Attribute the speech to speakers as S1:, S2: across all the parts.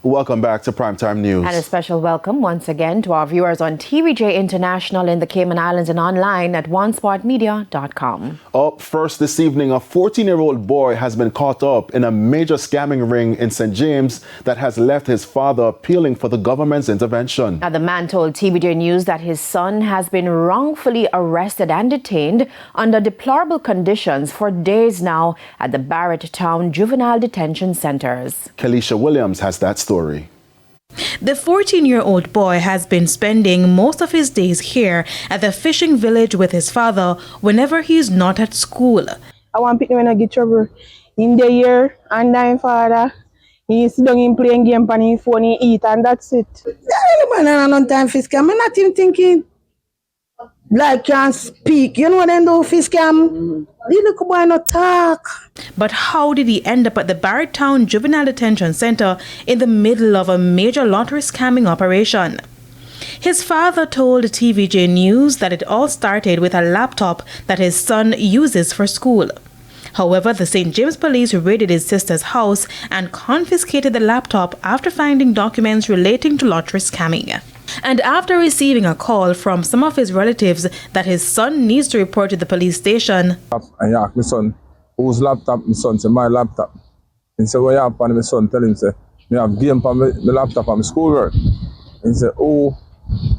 S1: Welcome back to Primetime News.
S2: And a special welcome once again to our viewers on TVJ International in the Cayman Islands and online at onespotmedia.com.
S1: Up first this evening, a 14-year-old boy has been caught up in a major scamming ring in St. James that has left his father appealing for the government's intervention.
S2: Now, the man told TVJ News that his son has been wrongfully arrested and detained under deplorable conditions for days now at the Barrett Town Juvenile Detention Centers.
S1: Kelisha Williams has that story.
S3: The 14-year-old boy has been spending most of his days here at the fishing village with his father whenever he's not at school.
S4: I want people when I get trouble in the year and my father. He sit down in playing game on his phone, he eat and that's it. I'm not time for scam. I'm not even thinking like can't speak. You know what I do for scam? The little boy not talk.
S3: But how did he end up at the Barrett Town Juvenile Detention Center in the middle of a major lottery scamming operation? His father told TVJ News that it all started with a laptop that his son uses for school. However, the St. James police raided his sister's house and confiscated the laptop after finding documents relating to lottery scamming. And after receiving a call from some of his relatives that his son needs to report to the police station,
S5: I asked my son, whose laptop? My son said, my laptop. He said, what you have on my son? Tell him, say, I have game on my laptop on my schoolwork. He said, oh,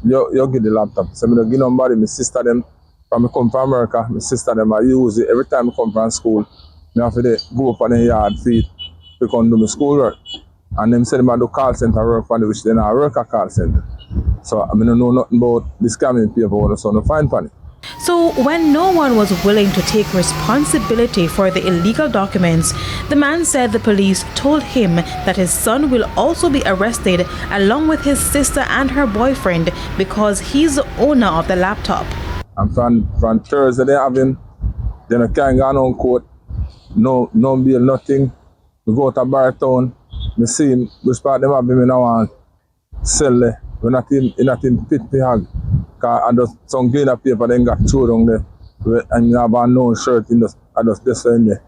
S5: you get the laptop. So I don't give nobody, my sister them, when I come from America, my sister them, I use it every time I come from school. I have to go up on the yard feet to come do my schoolwork. And them said, I do call center work for which then I work at call center. So I don't know nothing about this scamming paper what the son to find for it.
S3: So when no one was willing to take responsibility for the illegal documents, the man said the police told him that his son will also be arrested along with his sister and her boyfriend because he's the owner of the laptop.
S5: And from Thursday they have him, then I can't go on court, no bail, nothing. We go to Barrett Town, we see him, we spot them have him in our cell there. We're not in pit hag. I just some clean up paper then got thrown down there. And you have a no shirt I just in there.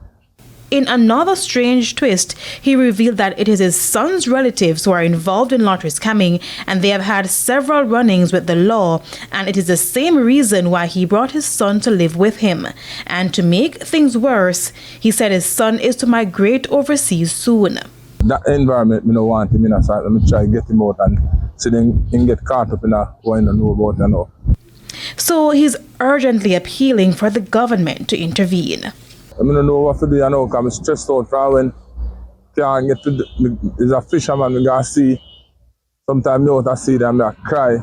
S3: In another strange twist, he revealed that it is his son's relatives who are involved in lottery scamming and they have had several run-ins with the law, and it is the same reason why he brought his son to live with him. And to make things worse, he said his son is to migrate overseas soon.
S5: That environment, I don't want him in, so let me try to get him out and so then he can get caught up in what I don't know about it now. So
S3: he's urgently appealing for the government to intervene.
S5: I don't know what to do now because I'm stressed out from when I can't get to there's a fisherman I gotta see. Sometimes I see them, I cry.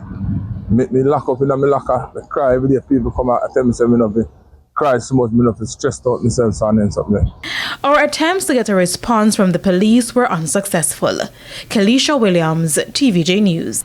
S5: Make me lock up in my locker, I cry every day. People come out and tell me something of it. Cry so much, I stressed out myself and then something.
S3: Our attempts to get a response from the police were unsuccessful. Kelisha Williams, TVJ News.